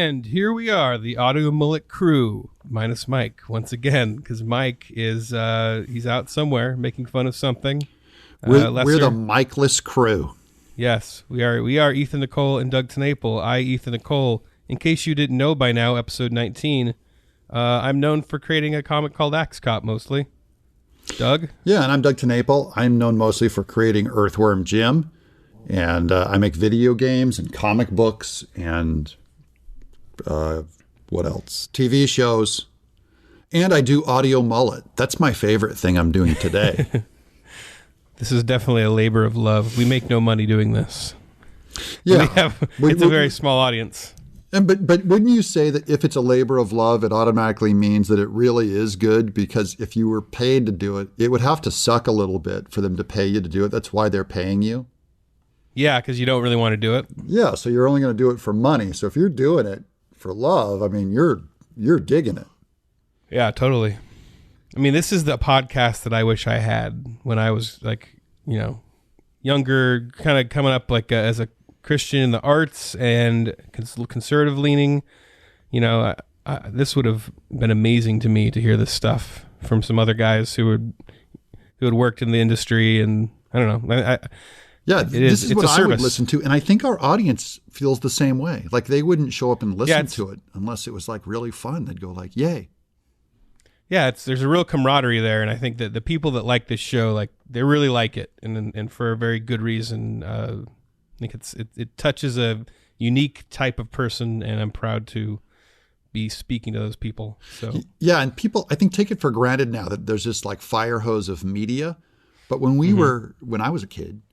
And here we are, the Audio Mullet crew, minus Mike, once again, because Mike is he's out somewhere making fun of something. We're the Mikeless crew. Yes, we are. We are Ethan Nicolle and Doug TenNapel. I, Ethan Nicolle. In case you didn't know by now, episode 19, I'm known for creating a comic called Axe Cop, mostly. Doug? Yeah, and I'm Doug TenNapel. I'm known mostly for creating Earthworm Jim, and I make video games and comic books and what else? TV shows. And I do Audio Mullet. That's my favorite thing I'm doing today. This is definitely a labor of love. We make no money doing this. Yeah. It's a very small audience. But wouldn't you say that if it's a labor of love, it automatically means that it really is good? Because if you were paid to do it, it would have to suck a little bit for them to pay you to do it. That's why they're paying you. Yeah, because you don't really want to do it. Yeah, so you're only going to do it for money. So if you're doing it for love, I mean, you're digging it. Yeah, totally. I mean, this is the podcast that I wish I had when I was younger, kind of coming up as a Christian in the arts and conservative leaning. This would have been amazing to me to hear this stuff from some other guys who had worked in the industry, and I don't know. This is what I would listen to, and I think our audience feels the same way. Like they wouldn't show up and listen to it unless it was like really fun. They'd go like, "Yay!" Yeah, there's a real camaraderie there, and I think that the people that like this show, they really like it, and for a very good reason. I think it touches a unique type of person, and I'm proud to be speaking to those people. So yeah, and people I think take it for granted now that there's this fire hose of media, but when I was a kid.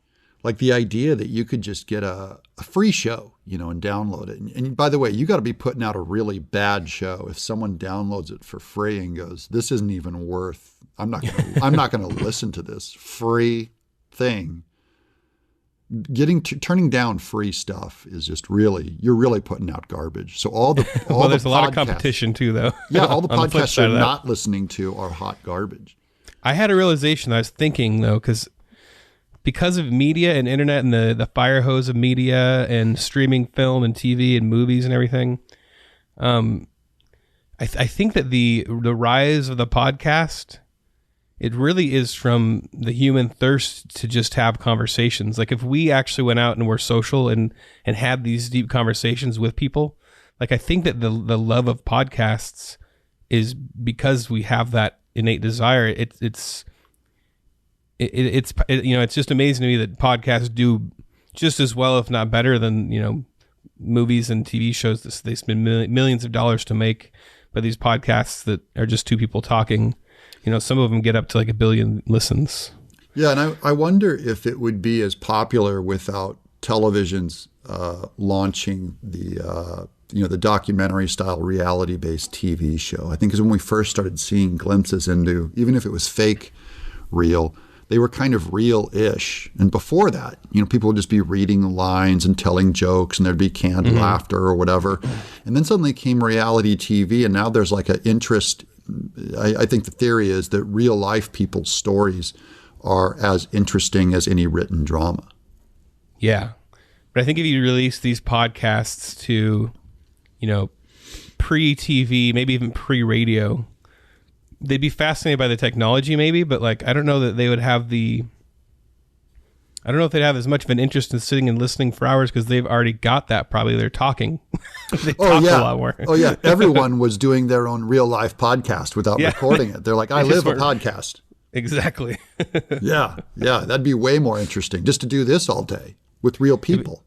Like the idea that you could just get a free show, and download it. And by the way, you got to be putting out a really bad show if someone downloads it for free and goes, "This isn't even worth. I'm not going to listen to this free thing." Turning down free stuff is just you're really putting out garbage. So there's a lot of competition too, though. Yeah, all the podcasts you're not listening to are hot garbage. I had a realization. I was thinking though, because of media and internet and the fire hose of media and streaming film and TV and movies and everything, I think that the rise of the podcast, it really is from the human thirst to just have conversations. Like if we actually went out and were social and had these deep conversations with people, I think that the love of podcasts is because we have that innate desire. It's just amazing to me that podcasts do just as well, if not better, than movies and TV shows. They spend millions of dollars to make, but these podcasts that are just two people talking, some of them get up to 1 billion listens. Yeah, and I wonder if it would be as popular without television's launching the documentary style reality based TV show. I think because when we first started seeing glimpses into, even if it was fake, real. They were kind of real-ish. And before that, people would just be reading lines and telling jokes, and there'd be canned laughter or whatever. And then suddenly came reality TV, and now there's an interest. I think the theory is that real-life people's stories are as interesting as any written drama. Yeah. But I think if you release these podcasts to, pre-TV, maybe even pre-radio, they'd be fascinated by the technology maybe, but I don't know that they would have I don't know if they'd have as much of an interest in sitting and listening for hours because they've already got that. Probably they're talking. They talk a lot more. Oh yeah. Everyone was doing their own real life podcast without recording it. They're like, I live a podcast. Exactly. Yeah. That'd be way more interesting just to do this all day with real people.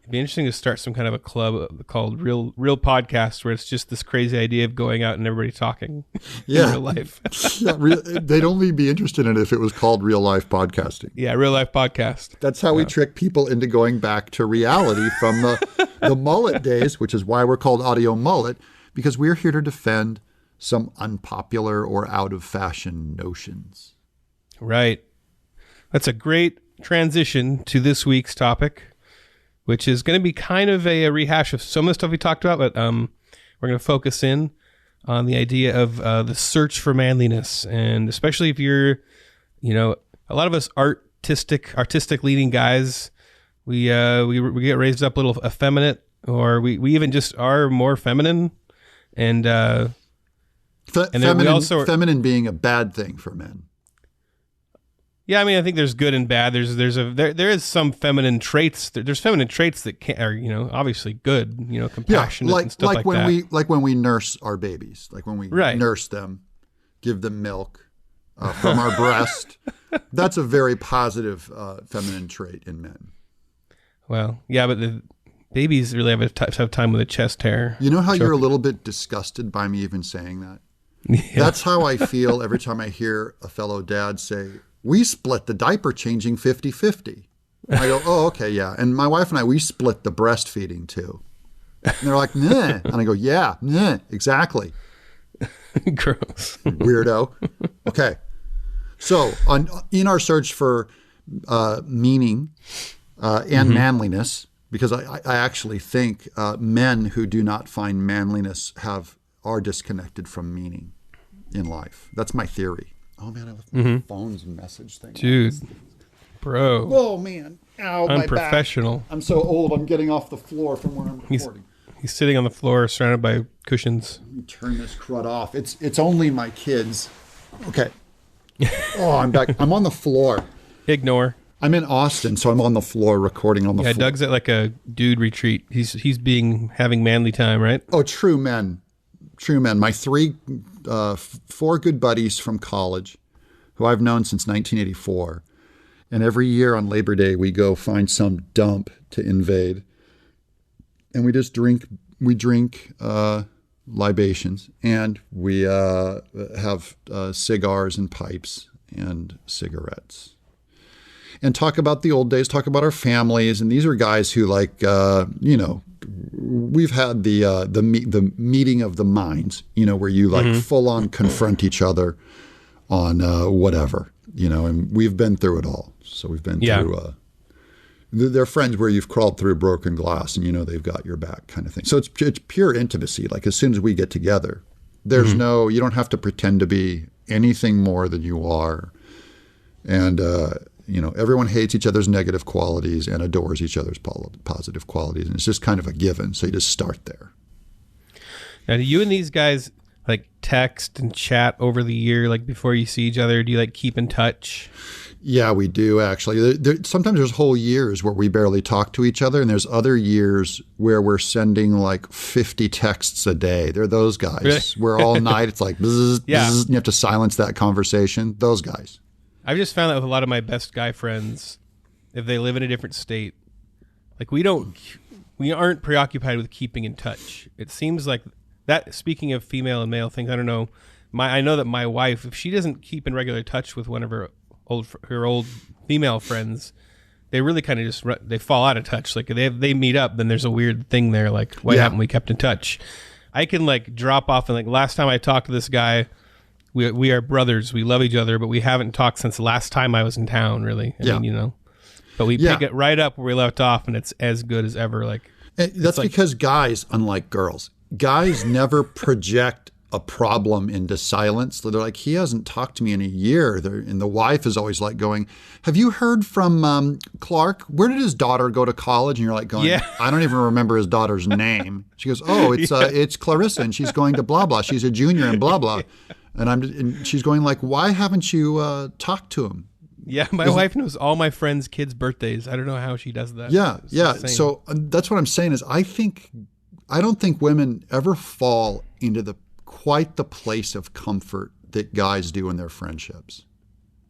It'd be interesting to start some kind of a club called Real Podcast, where it's just this crazy idea of going out and everybody talking in real life. They'd only be interested in it if it was called Real Life Podcasting. Yeah, Real Life Podcast. That's how we trick people into going back to reality from the Mullet days, which is why we're called Audio Mullet, because we're here to defend some unpopular or out-of-fashion notions. Right. That's a great transition to this week's topic, which is going to be kind of a rehash of some of the stuff we talked about, but we're going to focus in on the idea of the search for manliness. And especially if you're, a lot of us artistic leading guys, we get raised up a little effeminate or we even just are more feminine, and then we also feminine being a bad thing for men. Yeah, I mean, I think there's good and bad. There is some feminine traits. There's feminine traits that are, obviously good. Compassionate and stuff like that. Like when we nurse our babies, like when we nurse them, give them milk from our breast. That's a very positive feminine trait in men. Well, yeah, but the babies really have a tough time with a chest hair. You know how you're a little bit disgusted by me even saying that? Yeah. That's how I feel every time I hear a fellow dad say, we split the diaper changing 50-50. I go, oh, okay, yeah. And my wife and I, we split the breastfeeding too. And they're like, nah. And I go, yeah, nah, exactly. Gross. Weirdo. Okay. So in our search for meaning and manliness, because I actually think men who do not find manliness are disconnected from meaning in life. That's my theory. Oh, man, I left my phone's message thing. Dude, bro. Oh, man. Ow, my unprofessional. back. I'm so old, I'm getting off the floor from where I'm recording. He's sitting on the floor surrounded by cushions. Let me turn this crud off. It's only my kids. Okay. Oh, I'm back. I'm on the floor. Ignore. I'm in Austin, so I'm on the floor recording on the floor. Yeah, Doug's at like a dude retreat. He's having manly time, right? Oh, true men. True men. My four good buddies from college who I've known since 1984. And every year on Labor Day, we go find some dump to invade. And we just drink libations. And we have cigars and pipes and cigarettes. And talk about the old days, talk about our families. And these are guys who we've had the meeting of the minds, where you full on confront each other on whatever, and we've been through it all. So we've been through, they're friends where you've crawled through broken glass and they've got your back kind of thing. So it's pure intimacy. Like as soon as we get together, there's you don't have to pretend to be anything more than you are. And, everyone hates each other's negative qualities and adores each other's positive qualities. And it's just kind of a given. So you just start there. Now, do you and these guys text and chat over the year, before you see each other? Do you keep in touch? Yeah, we do actually. Sometimes there's whole years where we barely talk to each other. And there's other years where we're sending 50 texts a day. They're those guys. Really? Where all night it's bzz, bzz, and you have to silence that conversation. Those guys. I've just found that with a lot of my best guy friends, if they live in a different state, we aren't preoccupied with keeping in touch. It seems like that, speaking of female and male things, I don't know. I know that my wife, if she doesn't keep in regular touch with one of her old female friends, they really kind of just they fall out of touch. If they meet up, then there's a weird thing there. Why haven't we kept in touch? I can drop off and last time I talked to this guy, we are brothers. We love each other, but we haven't talked since the last time I was in town, really. I mean, but we pick it right up where we left off, and it's as good as ever. That's because guys, unlike girls, guys never project a problem into silence. They're like, he hasn't talked to me in a year. And the wife is always going, have you heard from Clark? Where did his daughter go to college? And you're going, I don't even remember his daughter's name. She goes, oh, it's Clarissa, and she's going to blah, blah. She's a junior and blah, blah. And she's going why haven't you talked to him? Yeah, my wife knows all my friends' kids' birthdays. I don't know how she does that. Yeah. Insane. So that's what I'm saying is I don't think women ever fall into quite the place of comfort that guys do in their friendships.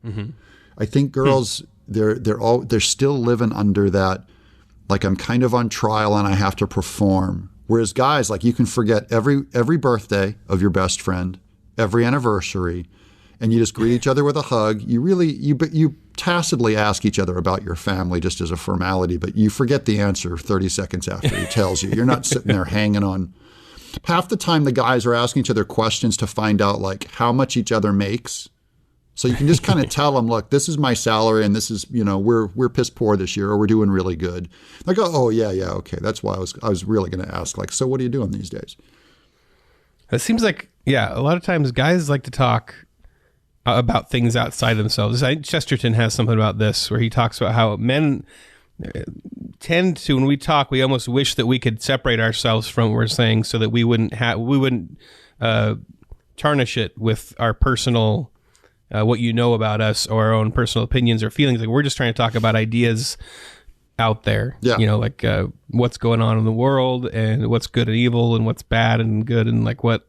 Mm-hmm. I think girls they're still living under that I'm kind of on trial and I have to perform. Whereas guys you can forget every birthday of your best friend, every anniversary, and you just greet each other with a hug. You tacitly ask each other about your family just as a formality, but you forget the answer 30 seconds after he tells you. You're not sitting there hanging on. Half the time the guys are asking each other questions to find out how much each other makes. So you can just kind of tell them, look, this is my salary and this is, we're piss poor this year or we're doing really good. They go, oh yeah, okay. That's why I was really going to ask so what are you doing these days? It seems a lot of times guys like to talk about things outside themselves. Chesterton has something about this where he talks about how men tend to, when we talk, we almost wish that we could separate ourselves from what we're saying so that we wouldn't tarnish it with our personal, what you know about us, or our own personal opinions or feelings. Like, we're just trying to talk about ideas out there, like what's going on in the world and what's good and evil and what's bad and good and like what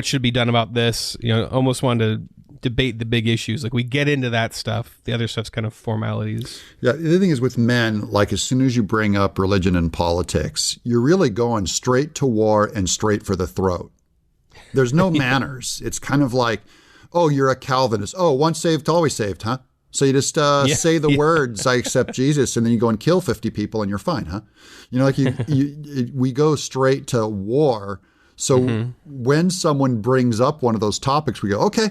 should be done about this. Almost want to debate the big issues. Like, we get into that stuff. The other stuff's kind of formalities. Yeah. The other thing is with men, like as soon as you bring up religion and politics, you're really going straight to war and straight for the throat. There's no manners. It's kind of like, oh, you're a Calvinist. Oh, once saved, always saved, huh? So you just say the words, I accept Jesus, and then you go and kill 50 people and you're fine, huh? We go straight to war. So when someone brings up one of those topics, we go, okay,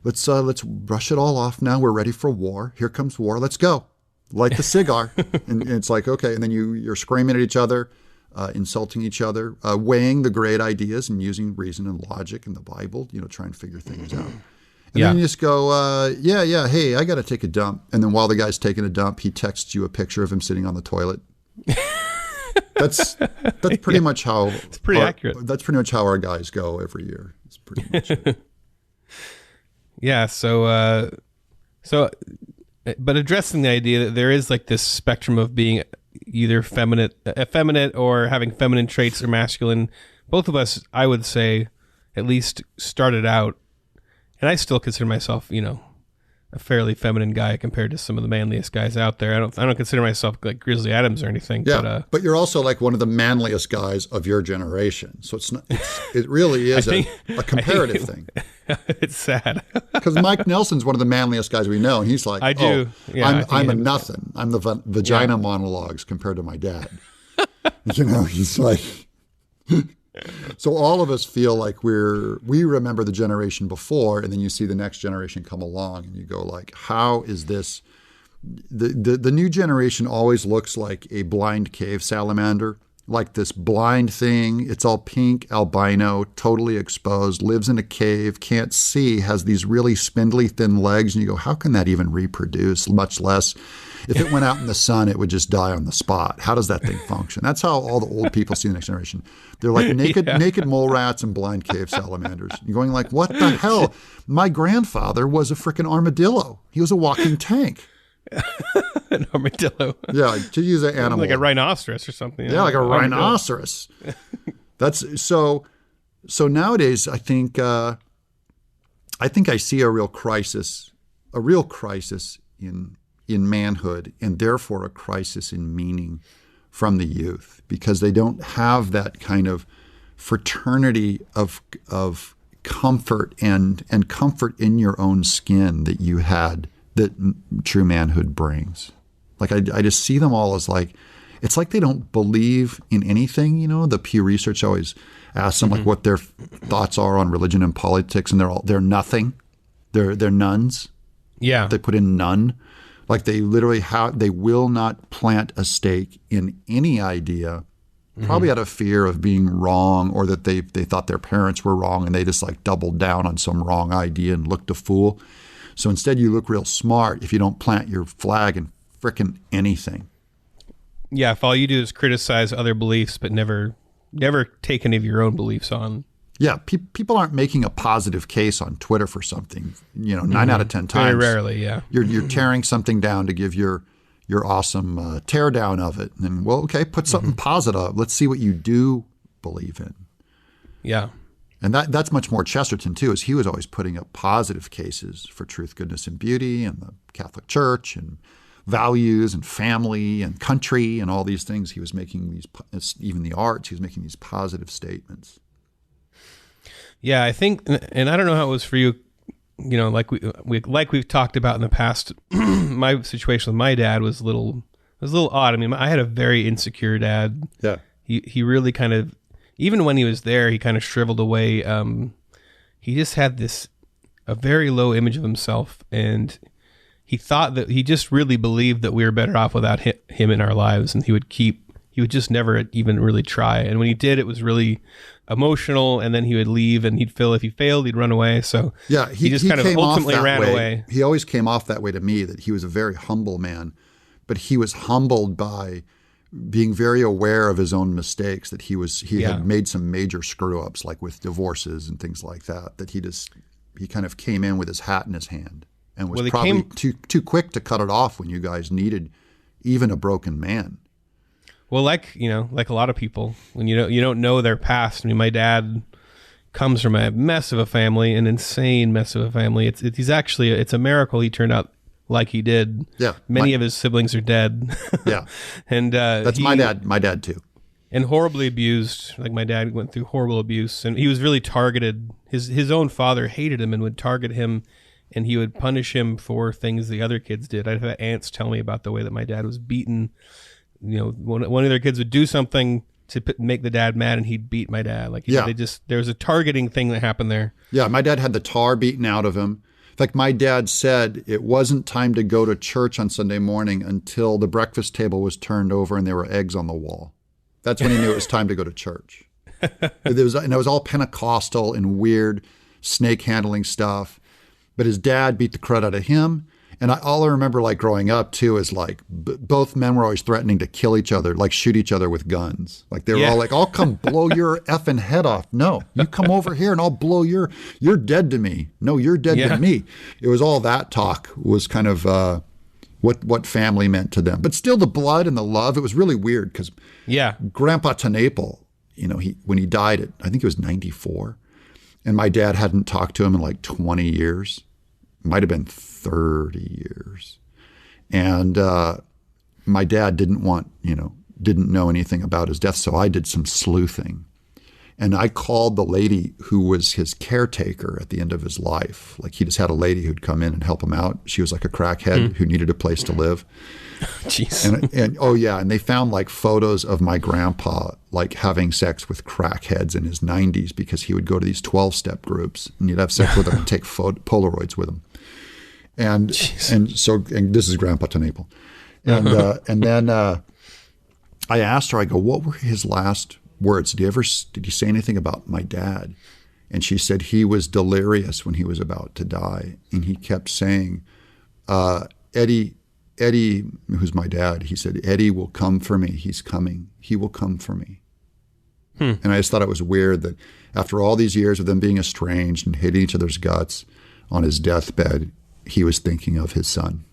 let's brush it all off now. We're ready for war. Here comes war. Let's go. Light the cigar. And it's like, okay. And then you're screaming at each other, insulting each other, weighing the great ideas and using reason and logic in the Bible, trying to figure things out. And then you just go, hey, I got to take a dump. And then while the guy's taking a dump, he texts you a picture of him sitting on the toilet. That's pretty much how it's pretty accurate. That's pretty much how our guys go every year. It's pretty much it. Yeah. So, but addressing the idea that there is like this spectrum of being either effeminate or having feminine traits or masculine. Both of us, I would say, at least started out. And I still consider myself, a fairly feminine guy compared to some of the manliest guys out there. I don't consider myself like Grizzly Adams or anything. Yeah, but you're also like one of the manliest guys of your generation. So it really is a comparative thing. It's sad. Because Mike Nelson's one of the manliest guys we know, and he's like, I'm a nothing. I'm the vagina monologues compared to my dad. He's like... So all of us feel like we remember the generation before, and then you see the next generation come along and you go like, how is this? The new generation always looks like a blind cave salamander, like this blind thing. It's all pink, albino, totally exposed, lives in a cave, can't see, has these really spindly thin legs. And you go, how can that even reproduce, much less if it went out in the sun, it would just die on the spot. How does that thing function? That's how all the old people see the next generation. They're like naked mole rats and blind cave salamanders. You're going like, what the hell? My grandfather was a freaking armadillo. He was a walking tank. An armadillo. Yeah, to use an animal. Like a rhinoceros or something. Yeah, like a rhinoceros. That's so nowadays I think I see a real crisis in manhood, and therefore a crisis in meaning from the youth, because they don't have that kind of fraternity of comfort and comfort in your own skin that you had, that true manhood brings. Like I just see them all as like, it's like they don't believe in anything. The Pew Research always asks them like what their thoughts are on religion and politics, and they're nothing. They're nuns. Yeah, they put in none. Like they literally they will not plant a stake in any idea, probably out of fear of being wrong, or that they thought their parents were wrong and they just like doubled down on some wrong idea and looked a fool. So instead you look real smart if you don't plant your flag in frickin' anything. Yeah, if all you do is criticize other beliefs but never take any of your own beliefs on. Yeah, people aren't making a positive case on Twitter for something. 9 out of 10 times. Very rarely, yeah. You're tearing something down to give your awesome tear down of it. And well, okay, put something positive. Let's see what you do believe in. Yeah. And that's much more Chesterton too, is he was always putting up positive cases for truth, goodness, and beauty, and the Catholic Church, and values, and family, and country, and all these things. He was making these, even the arts, he was making these positive statements. Yeah, I think, and I don't know how it was for you, like we've talked about in the past. My situation with my dad was a little odd. I mean, I had a very insecure dad. Yeah, he really kind of, even when he was there, he kind of shriveled away. He just had a very low image of himself, and he thought that he just really believed that we were better off without him in our lives, and he would just never even really try. And when he did, it was really emotional, and then he would leave, and if he failed, he'd run away. So yeah, he just kind of ultimately ran away. He always came off that way to me, that he was a very humble man, but he was humbled by being very aware of his own mistakes, that he had made some major screw ups, like with divorces and things like that, that he kind of came in with his hat in his hand and was probably too quick to cut it off when you guys needed even a broken man. Well, like a lot of people, when you don't know their past. I mean, my dad comes from a mess of a family, an insane mess of a family. It's a miracle he turned out like he did. Yeah. Many of his siblings are dead. Yeah. And that's my dad too. And horribly abused. Like, my dad went through horrible abuse, and he was really targeted. His own father hated him and would target him, and he would punish him for things the other kids did. I've had aunts tell me about the way that my dad was beaten. One of their kids would do something to make the dad mad, and he'd beat my dad. Like, there was a targeting thing that happened there. Yeah, my dad had the tar beaten out of him. In fact, my dad said it wasn't time to go to church on Sunday morning until the breakfast table was turned over and there were eggs on the wall. That's when he knew it was time to go to church. It was all Pentecostal and weird snake handling stuff. But his dad beat the crud out of him. And all I remember, like, growing up too, is like both men were always threatening to kill each other, like shoot each other with guns. Like, they were all like, "I'll come blow your effing head off." No, you come over here and I'll blow you're dead to me. No, you're dead to me. It was all that talk was kind of what family meant to them. But still, the blood and the love, it was really weird because Grandpa TenNapel, when he died I think it was 94, and my dad hadn't talked to him in like 20 years. Might have been 30 years. And my dad didn't know anything about his death, so I did some sleuthing. And I called the lady who was his caretaker at the end of his life. Like, he just had a lady who'd come in and help him out. She was like a crackhead who needed a place to live. Jeez. And they found like photos of my grandpa like having sex with crackheads in his 90s, because he would go to these 12-step groups and you'd have sex with them and take Polaroids with him. And this is Grandpa TenNapel. And then I asked her, I go, "What were his last words? Did he say anything about my dad?" And she said he was delirious when he was about to die. And he kept saying, Eddie, who's my dad, he said, "Eddie will come for me. He's coming. He will come for me." And I just thought it was weird that after all these years of them being estranged and hating each other's guts, on his deathbed, he was thinking of his son.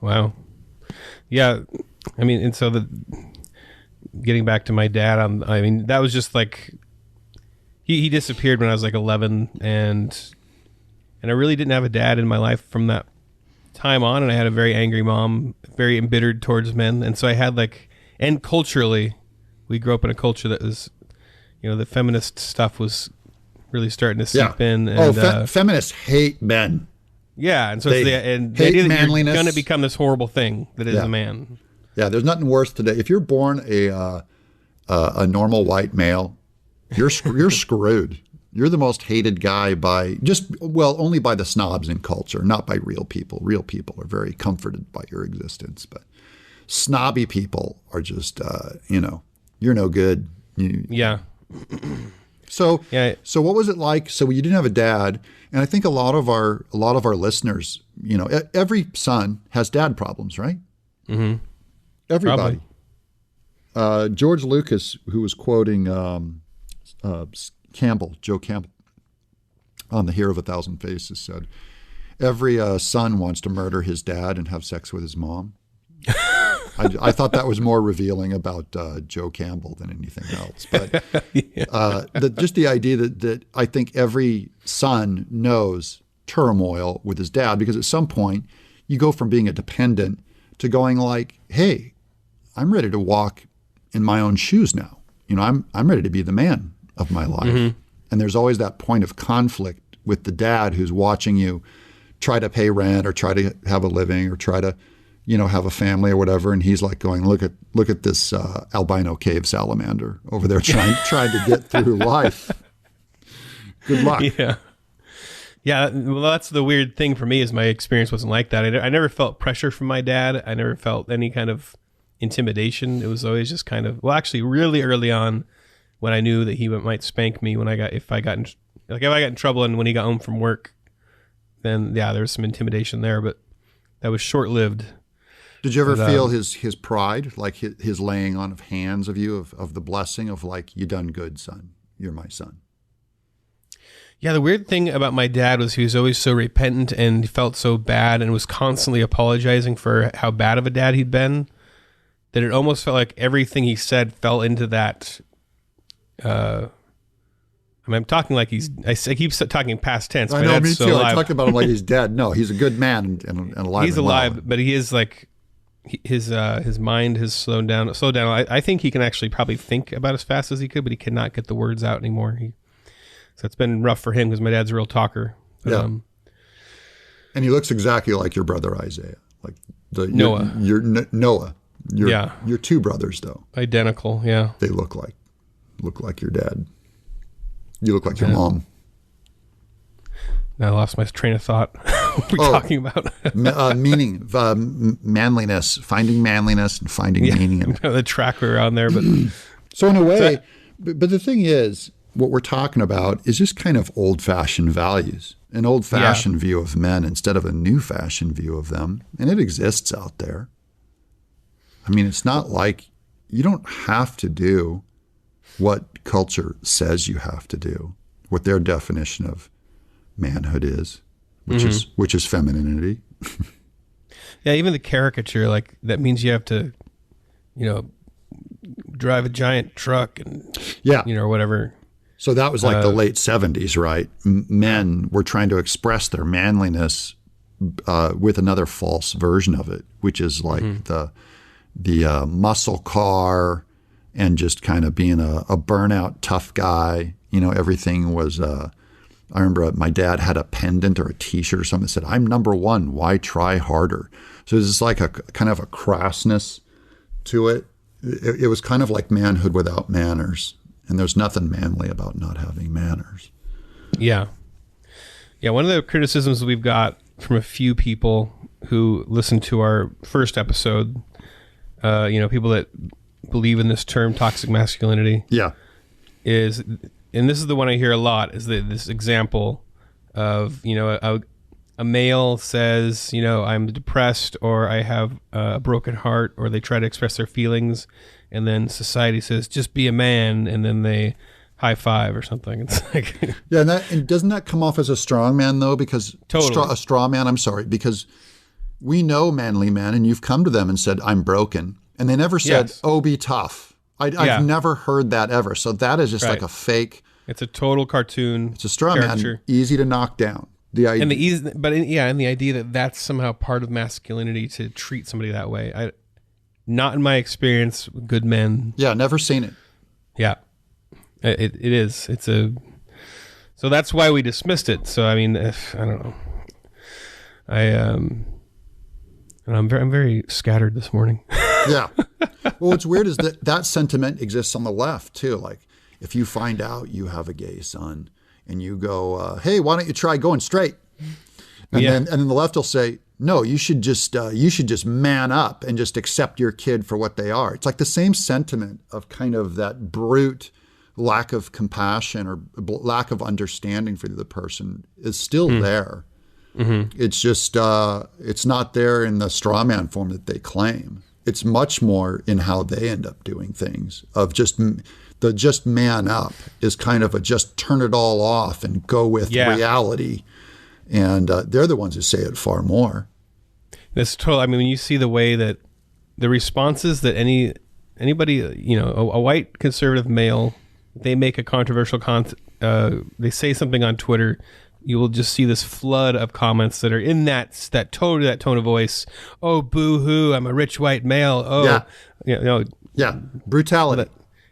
Wow. Yeah. I mean, and so getting back to my dad, that was just like, he disappeared when I was like 11, and I really didn't have a dad in my life from that time on, and I had a very angry mom, very embittered towards men, and so I had and culturally, we grew up in a culture that was, the feminist stuff was really starting to seep in. And, feminists hate men. Yeah, and so they the idea that manliness. You're going to become this horrible thing that is a man. Yeah, there's nothing worse today. If you're born a normal white male, you're screwed. You're the most hated guy only by the snobs in culture, not by real people. Real people are very comforted by your existence, but snobby people are just, you're no good. So what was it like? So you didn't have a dad, and I think a lot of our listeners, every son has dad problems, right? Mm-hmm. Everybody. George Lucas, who was quoting Joe Campbell, on The Hero of a Thousand Faces, said, "Every son wants to murder his dad and have sex with his mom." I thought that was more revealing about Joe Campbell than anything else. But just the idea that I think every son knows turmoil with his dad, because at some point you go from being a dependent to going like, "Hey, I'm ready to walk in my own shoes now. I'm ready to be the man of my life." Mm-hmm. And there's always that point of conflict with the dad who's watching you try to pay rent or try to have a living or try to, have a family or whatever. And he's like going, look at this albino cave salamander over there trying to get through life. Good luck. Yeah. Yeah. Well, that's the weird thing for me, is my experience wasn't like that. I never felt pressure from my dad. I never felt any kind of intimidation. It was always just kind of, actually really early on, when I knew that he might spank me if I got in trouble, and when he got home from work, then there was some intimidation there. But that was short-lived. Did you ever feel his pride, like his laying on of hands of you, of the blessing of like, you done good, son. You're my son. Yeah, the weird thing about my dad was he was always so repentant and he felt so bad and was constantly apologizing for how bad of a dad he'd been, that it almost felt like everything he said fell into that. I'm talking like I keep talking past tense. I know, me too. I talk about him like he's dead. No, he's a good man and alive. He's alive, but he is like, his mind has slowed down. I think he can actually probably think about as fast as he could, but he cannot get the words out anymore. So it's been rough for him because my dad's a real talker. Yeah. And he looks exactly like your brother Isaiah, like Noah. Noah. Your two brothers though. Identical. Yeah. They look like your dad. You look like your mom. I lost my train of thought. What were we talking about? Meaning, manliness, finding manliness and finding meaning. The track we were on there. But so in a way, but the thing is, what we're talking about is just kind of old-fashioned values, an old-fashioned view of men instead of a new-fashioned view of them. And it exists out there. I mean, it's not like you don't have to do what culture says you have to do, what their definition of manhood is, which is femininity. Yeah, even the caricature, like that means you have to, drive a giant truck and or whatever. So that was like the late 70s, right? Men were trying to express their manliness with another false version of it, which is like the muscle car and just kind of being a burnout tough guy. Everything was. I remember my dad had a pendant or a T-shirt or something that said, "I'm number one. Why try harder?" So there's like a kind of a crassness to it. It was kind of like manhood without manners. And there's nothing manly about not having manners. Yeah. Yeah, one of the criticisms we've got from a few people who listened to our first episode, people that believe in this term toxic masculinity. Yeah. Is, and this is the one I hear a lot, is this example of, a male says, I'm depressed or I have a broken heart, or they try to express their feelings. And then society says, just be a man. And then they high five or something. It's like, yeah. And doesn't that come off as a strong man though? Because totally. A straw man, I'm sorry, because we know manly men and you've come to them and said, I'm broken. And they never said, oh, be tough. I've never heard that ever. So that is just like a fake. It's a total cartoon. It's a straw man, easy to knock down. The idea. And the idea that that's somehow part of masculinity to treat somebody that way. Not in my experience with good men. Yeah, never seen it. Yeah, it is. So that's why we dismissed it. So I mean, I don't know. I'm very scattered this morning. Yeah. Well, what's weird is that sentiment exists on the left too. Like, if you find out you have a gay son and you go, "Hey, why don't you try going straight?" And then the left will say, "No, you should just man up and just accept your kid for what they are." It's like the same sentiment of kind of that brute lack of compassion or lack of understanding for the person is still there. Mm-hmm. It's just it's not there in the straw man form that they claim. It's much more in how they end up doing things. Of just man up is kind of a just turn it all off and go with reality. And they're the ones who say it far more. That's total. I mean, when you see the way that the responses that anybody, a white conservative male, they make a controversial they say something on Twitter, you will just see this flood of comments that are in that tone of voice. Oh, boo hoo! I'm a rich white male. Oh, brutality.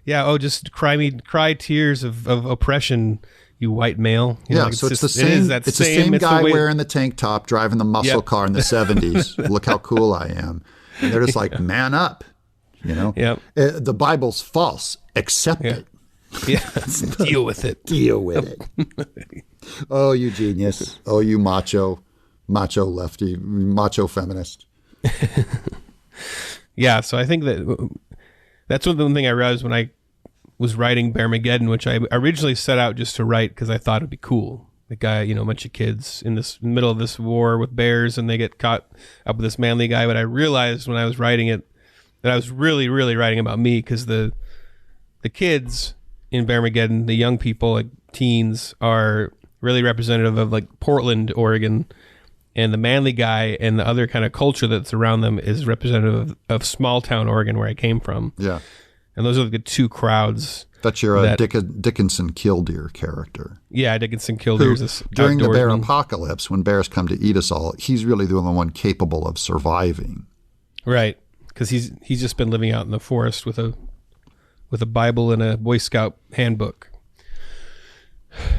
Oh, just cry tears of oppression. You white male. So it's the same. It's the same guy wearing the tank top, driving the muscle car in the 70s. Look how cool I am. And they're just like, man up. The Bible's false. Accept it. Yeah, deal with it. Deal with it. Oh, you genius. Oh, you macho lefty, macho feminist. Yeah, so I think that's one thing I realized when I was writing Bearmageddon, which I originally set out just to write because I thought it'd be cool. the guy, a bunch of kids in this middle of this war with bears, and they get caught up with this manly guy. But I realized when I was writing it that I was really, really writing about me, because the kids in Bearmageddon, the young people, like teens, are really representative of like Portland, Oregon, and the manly guy and the other kind of culture that's around them is representative of small town Oregon, where I came from. Yeah. And those are the two crowds. That's your Dickinson Killdeer character. Yeah, Dickinson Killdeer is this during the bear outdoorsman. apocalypse, when bears come to eat us all, he's really the only one capable of surviving. Right, because he's just been living out in the forest with a Bible and a Boy Scout handbook.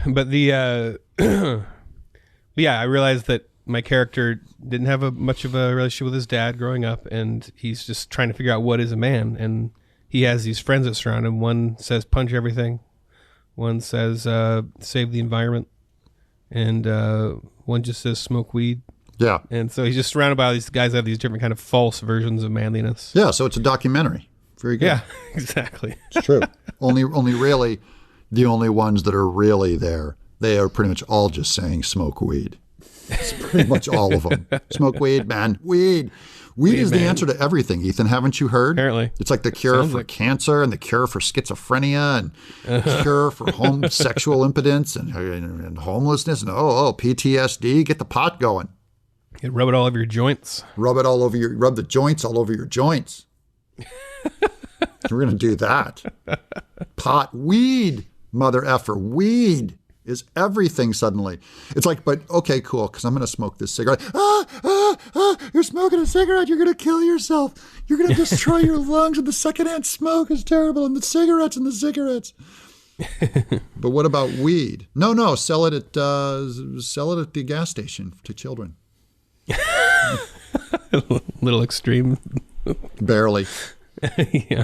But yeah, I realized that my character didn't have much of a relationship with his dad growing up, and he's just trying to figure out what is a man. And he has these friends that surround him. One says punch everything, one says save the environment, and one just says smoke weed. Yeah. And so he's just surrounded by all these guys that have these different kind of false versions of manliness. Yeah, so it's a documentary. Very good. Yeah, exactly. It's true. only really the only ones that are really there, they are pretty much all just saying smoke weed. It's pretty much all of them. Smoke weed, man. Weed. Weed is the answer to everything, Ethan. Haven't you heard? Apparently. It's like the cure for cancer and the cure for schizophrenia and cure for sexual impotence and homelessness and PTSD. Get the pot going. You rub it all over your joints. Rub the joints all over your joints. We're going to do that. Pot, weed, mother effer, weed is everything suddenly. It's like, but okay, cool, because I'm going to smoke this cigarette. You're smoking a cigarette. You're going to kill yourself. You're going to destroy your lungs, and the secondhand smoke is terrible, and the cigarettes. But what about weed? No, sell it at the gas station to children. A little extreme. Barely. Yeah.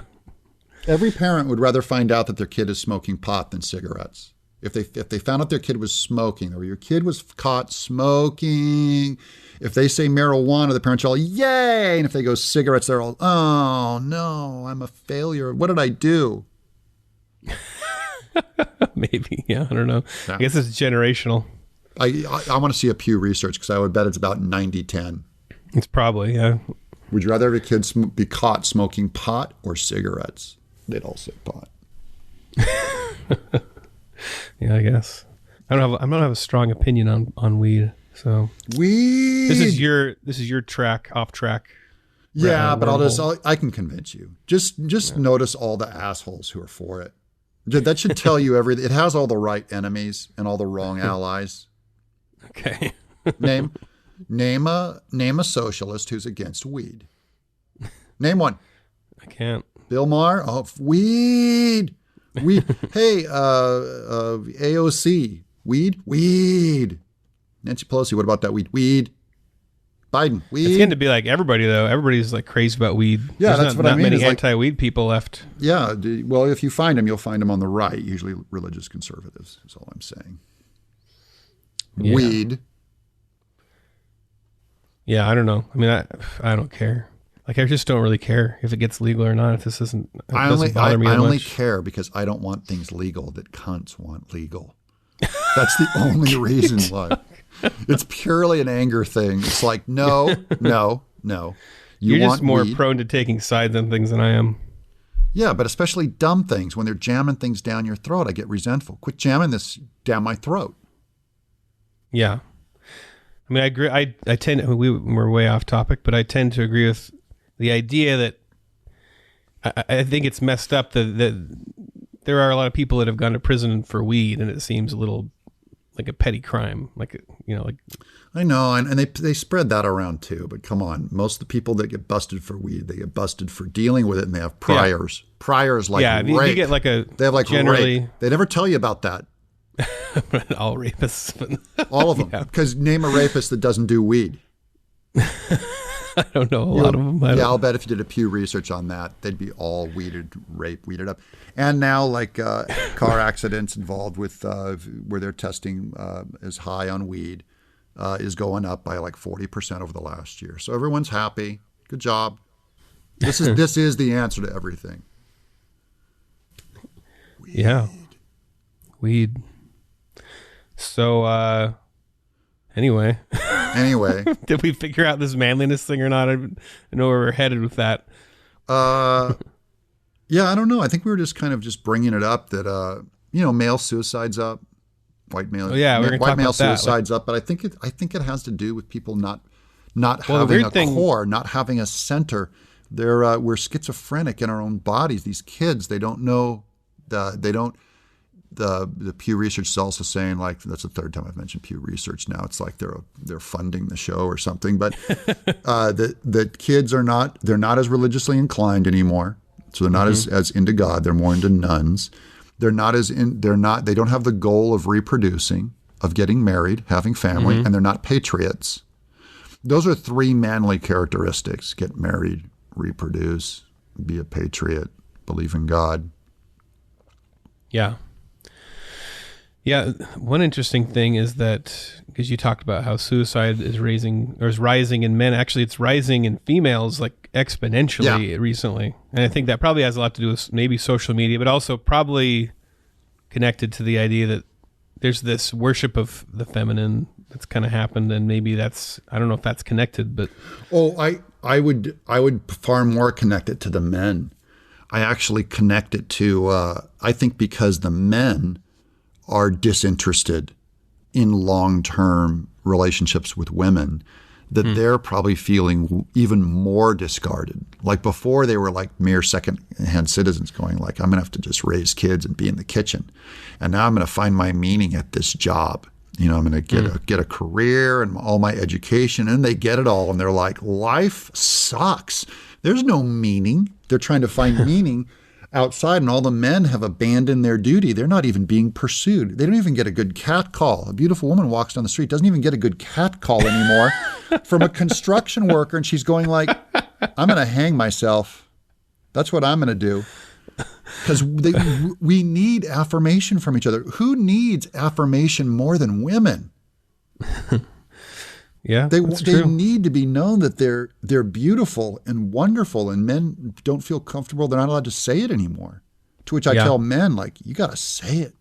Every parent would rather find out that their kid is smoking pot than cigarettes. If they found out their kid was smoking, or your kid was caught smoking, if they say marijuana, the parents are all, yay! And if they go cigarettes, they're all, oh, no, I'm a failure. What did I do? Maybe, yeah, I don't know. Yeah. I guess it's generational. I want to see a Pew Research, because I would bet it's about 90-10. It's probably, yeah. Would you rather have a kid be caught smoking pot or cigarettes? They'd all say pot. Yeah, I guess. I don't have a strong opinion on weed. So weed. This is your track, off track. Yeah, but I can convince you. Just notice all the assholes who are for it. That should tell you everything. It has all the right enemies and all the wrong allies. Okay. Name a socialist who's against weed. Name one. I can't. Bill Maher. Oh, weed. Weed. Hey, AOC. Weed. Nancy Pelosi. What about that weed? Weed. Biden. Weed. It's getting to be like everybody though. Everybody's like crazy about weed. Yeah, There's that's what I mean. Not many anti-weed people left. Yeah. Well, if you find them, you'll find them on the right. Usually religious conservatives. Is all I'm saying. Yeah. Weed. Yeah, I don't know. I mean, I don't care. Like, I just don't really care if it gets legal or not. If this doesn't bother me I only much. care because I don't want things legal that cunts want legal. That's the only reason why. It's purely an anger thing. It's like, no. You're just more prone to taking sides on things than I am. Yeah, but especially dumb things. When they're jamming things down your throat, I get resentful. Quit jamming this down my throat. Yeah. I mean, I agree. I tend, we're way off topic, but I tend to agree with the idea that I think it's messed up that there are a lot of people that have gone to prison for weed, and it seems a little like a petty crime. Like, I know, and they spread that around too. But come on, most of the people that get busted for weed, they get busted for dealing with it, and they have priors. Yeah. Priors like rape. You get like they have like generally rape. They never tell you about that. All rapists. All of them. Because name a rapist that doesn't do weed. I don't know a lot of them. I'll bet if you did a Pew Research on that, they'd be all weeded up. And now, like car accidents involved with where they're testing as high on weed is going up by like 40% over the last year. So everyone's happy. Good job. This is the answer to everything. Weed. Yeah. Weed. So, anyway. Anyway. Did we figure out this manliness thing or not? I know where we're headed with that. Yeah, I don't know. I think we were just kind of just bringing it up that, male suicide's up, white male. Oh, yeah, we're going to talk male about that. Suicide's up, but I think it has to do with people not having a core, not having a center. We're schizophrenic in our own bodies. These kids, they don't know the Pew Research is also saying, like, that's the third time I've mentioned Pew Research now. It's like they're funding the show or something. But the kids they're not as religiously inclined anymore. So they're not as into God. They're more into nuns. They don't have the goal of reproducing, of getting married, having family, and they're not patriots. Those are three manly characteristics: get married, reproduce, be a patriot, believe in God. Yeah. Yeah. One interesting thing is that, because you talked about how suicide is rising in men. Actually, it's rising in females like exponentially recently. And I think that probably has a lot to do with maybe social media, but also probably connected to the idea that there's this worship of the feminine that's kind of happened. And maybe I don't know if that's connected, but. Oh, I would far more connect it to the men. I actually connect it to, I think because the men are disinterested in long-term relationships with women, that they're probably feeling even more discarded. Like before, they were like mere second-hand citizens going like, I'm going to have to just raise kids and be in the kitchen. And now I'm going to find my meaning at this job. I'm going to get a career and all my education. And they get it all. And they're like, life sucks. There's no meaning. They're trying to find meaning outside, and all the men have abandoned their duty. They're not even being pursued. They don't even get a good cat call. A beautiful woman walks down the street, doesn't even get a good cat call anymore from a construction worker, and she's going like, I'm going to hang myself. That's what I'm going to do. Because we need affirmation from each other. Who needs affirmation more than women? Yeah, they need to be known that they're beautiful and wonderful, and men don't feel comfortable. They're not allowed to say it anymore. To which I tell men, like, you got to say it.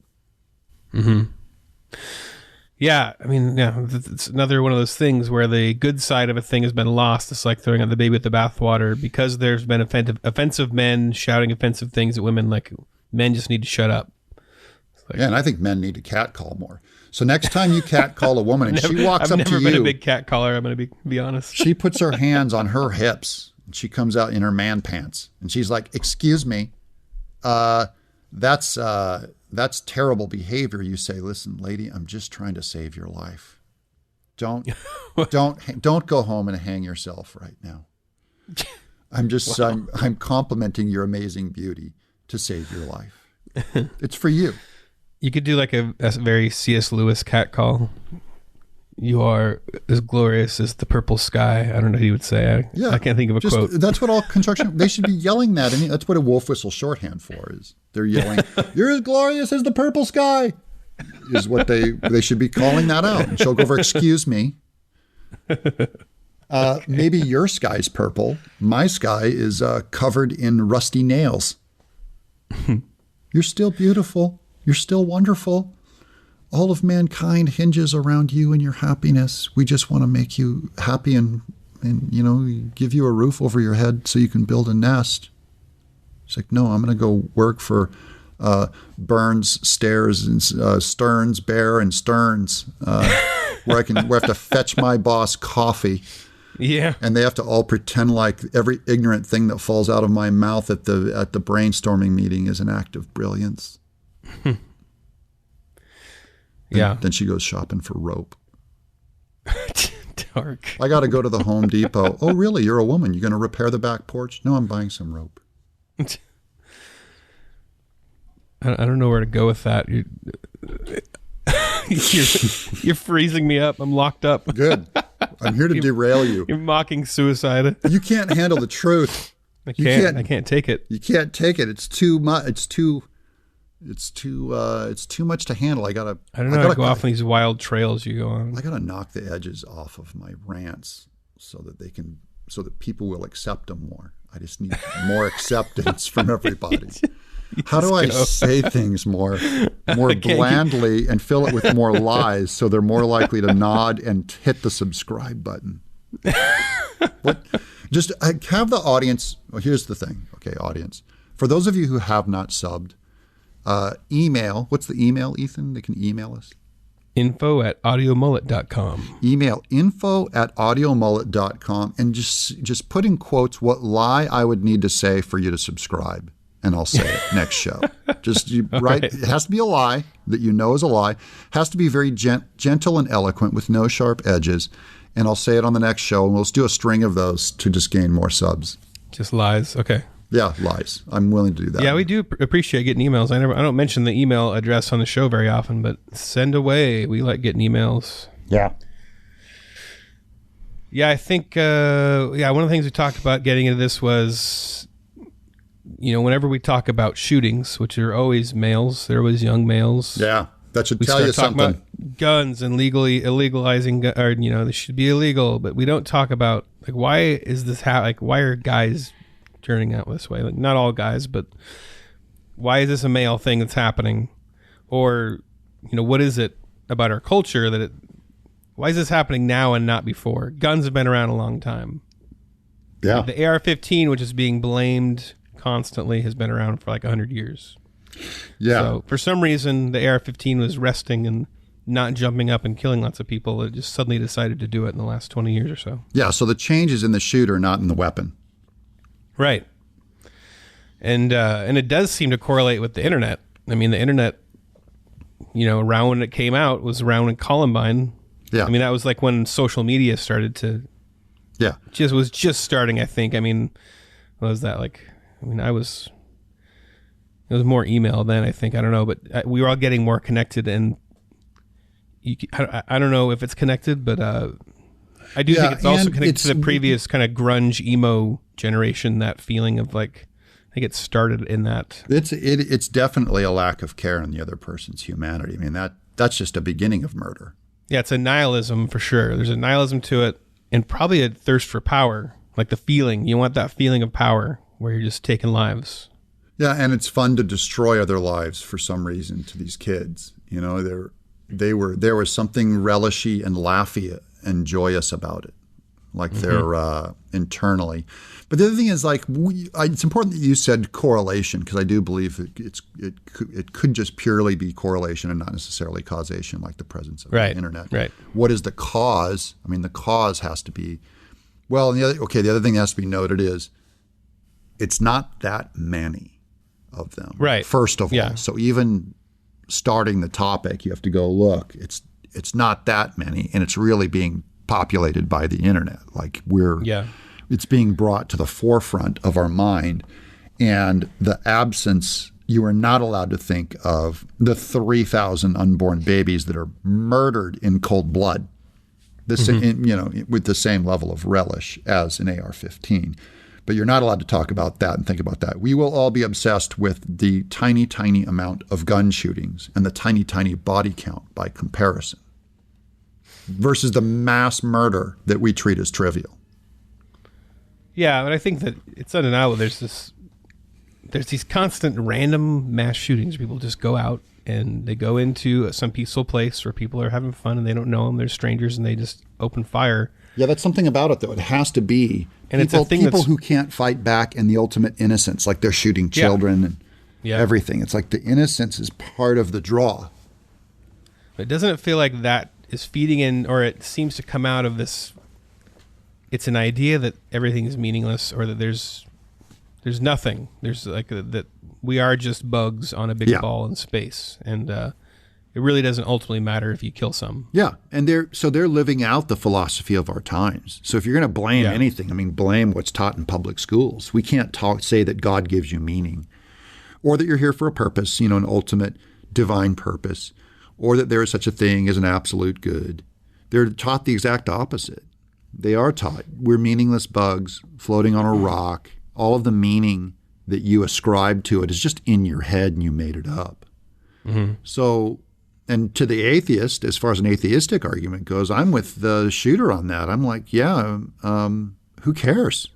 Mm-hmm. Yeah, I mean, it's another one of those things where the good side of a thing has been lost. It's like throwing out the baby with the bathwater, because there's been offensive men shouting offensive things at women. Like, men just need to shut up. Like, and I think men need to catcall more. So next time you catcall a woman and she walks up to you, I've never been a big cat caller. I'm going to be honest. She puts her hands on her hips and she comes out in her man pants and she's like, "Excuse me, that's terrible behavior." You say, "Listen, lady, I'm just trying to save your life. Don't go home and hang yourself right now. I'm complimenting your amazing beauty to save your life. It's for you." You could do like a very C.S. Lewis cat call. "You are as glorious as the purple sky." I don't know who you would say. I can't think of a quote. That's what all construction, they should be yelling that. And that's what a wolf whistle shorthand for is. They're yelling, "You're as glorious as the purple sky," is what they should be calling that out. And she'll go over, "Excuse me. Maybe your sky's purple. My sky is covered in rusty nails. You're still beautiful. You're still wonderful. All of mankind hinges around you and your happiness. We just want to make you happy and give you a roof over your head so you can build a nest." It's like, "No, I'm going to go work for Burns, Stairs, and Stearns, Bear, and Stearns, where I have to fetch my boss coffee." Yeah. And they have to all pretend like every ignorant thing that falls out of my mouth at the brainstorming meeting is an act of brilliance. Then she goes shopping for rope. Dark. "I got to go to the Home Depot." "Oh, really? You're a woman. You're going to repair the back porch?" "No, I'm buying some rope." I don't know where to go with that. You're freezing me up. I'm locked up. Good. I'm here to derail you. You're mocking suicide. You can't handle the truth. I can't take it. You can't take it. It's too much. It's too much to handle. I don't know how to go off on these wild trails you go on. I gotta knock the edges off of my rants so that people will accept them more. I just need more acceptance from everybody. How do I say things more blandly and fill it with more lies so they're more likely to nod and hit the subscribe button? What? Just have the audience. Well, here's the thing. Okay, audience. For those of you who have not subbed, email. What's the email, Ethan? They can email us. info@audiomullet.com. Email info@audiomullet.com and just put in quotes what lie I would need to say for you to subscribe. And I'll say it next show. Right. It has to be a lie that you know is a lie. Has to be very gentle and eloquent with no sharp edges. And I'll say it on the next show. And we'll do a string of those to just gain more subs. Just lies. Okay. Yeah, lies. I'm willing to do that. Yeah, we do appreciate getting emails. I don't mention the email address on the show very often, but send away. We like getting emails. Yeah. Yeah, I think one of the things we talked about getting into this was, whenever we talk about shootings, which are always males, they're always young males. Yeah, that should tell you something. About guns and illegalizing, or they should be illegal, but we don't talk about why is this why are guys turning out this way? Not all guys, but why is this a male thing that's happening? Or what is it about our culture that why is this happening now and not before? Guns have been around a long time. Yeah, the AR-15, which is being blamed constantly, has been around for 100 years. Yeah. So for some reason, the AR-15 was resting and not jumping up and killing lots of people. It just suddenly decided to do it in the last 20 years or so. Yeah. So the change is in the shooter, not in the weapon. Right. And it does seem to correlate with the internet. I mean, the internet, around when it came out was around when Columbine. Yeah. I mean, that was when social media started to. Yeah. Was just starting, I think. I mean, what was that like? I mean, it was more email then, I think. I don't know, but we were all getting more connected, and I don't know if it's connected, but I do think it's also connected to the previous kind of grunge emo generation. That feeling of I think it started in that. It's definitely a lack of care in the other person's humanity. I mean, that's just a beginning of murder. Yeah, it's a nihilism for sure. There's a nihilism to it, and probably a thirst for power, the feeling. You want that feeling of power where you're just taking lives. Yeah, and it's fun to destroy other lives for some reason to these kids. There was something relishy and laughy and joyous about it, they're internally. But the other thing is, it's important that you said correlation, because I do believe it could just purely be correlation and not necessarily causation, like the presence of the internet. Right. What is the cause? I mean, the cause has to be well. And the other thing that has to be noted is it's not that many of them. Right. First of all, so even starting the topic, you have to go look. It's not that many, and it's really being populated by the internet. It's being brought to the forefront of our mind, and the absence. You are not allowed to think of the 3,000 unborn babies that are murdered in cold blood. With the same level of relish as an AR-15. But you're not allowed to talk about that and think about that. We will all be obsessed with the tiny, tiny amount of gun shootings and the tiny, tiny body count by comparison versus the mass murder that we treat as trivial. Yeah, but I think that it's undeniable. There's these constant random mass shootings. People just go out and they go into some peaceful place where people are having fun and they don't know them. They're strangers and they just open fire. Yeah, that's something about it, though. It has to be people who can't fight back and the ultimate innocence, like they're shooting children and everything. It's like the innocence is part of the draw. But doesn't it feel like that is feeding in, or it seems to come out of this, it's an idea that everything is meaningless, or that there's nothing. There's that we are just bugs on a big ball in space. And it really doesn't ultimately matter if you kill some. Yeah, and they're living out the philosophy of our times. So if you're going to blame anything, blame what's taught in public schools. We can't say that God gives you meaning, or that you're here for a purpose, an ultimate divine purpose, or that there is such a thing as an absolute good. They're taught the exact opposite. They are taught we're meaningless bugs floating on a rock. All of the meaning that you ascribe to it is just in your head and you made it up. Mm-hmm. So. And to the atheist, as far as an atheistic argument goes, I'm with the shooter on that. I'm like, who cares?